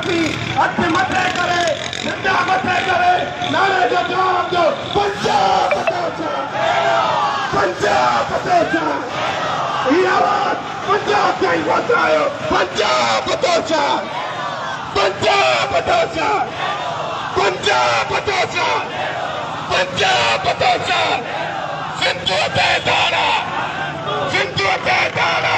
C हथ मथे करे झंडा मथे करे नारे जो जवाब दो पंजाब पटोचा ये आवाज पंजाब ताईं पहुंचायो पंजाब पटोचा सिंधु ते धारा